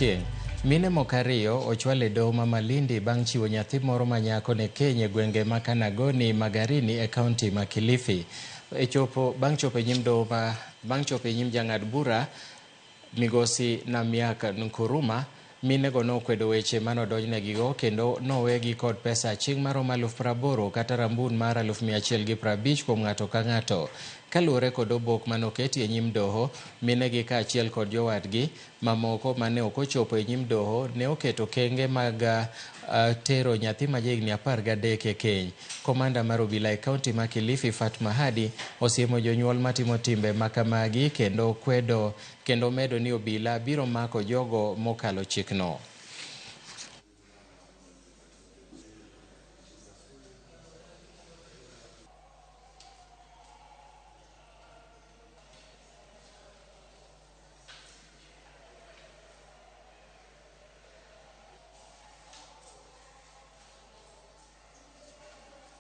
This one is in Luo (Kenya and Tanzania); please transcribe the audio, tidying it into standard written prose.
chieng'. Mine moko ariyo ochwal e doho ma Malindi bang' chiwo nyathi moro ma nyako ne keny e gwenge ma Kanagoni, Magarini e kaunti ma Kilifi. Bang' chopo e nyim jang'ad bura Migosi Namiak Nkuruma, minego nokwedo weche manodonjnegigo kendo nowegi kod pesa aching' maromo 80,000 kata rambun mar 150 kuom ng'ato ka ng'ato. Kaluwore kod obok manoketi e nyim doho, minegi kaachiel kod jowadgi mamoko mane ok ochopo e nyim doho ne oketo kenge mag tero nyathi ma jahigni 13 e keny. Komanda mar obila e kaunti ma Kilifi, Fatma Hadi, osiemo jonyuol matimo timbe makamagi kendo medo ni obila biro mako jogo mokalo chikno.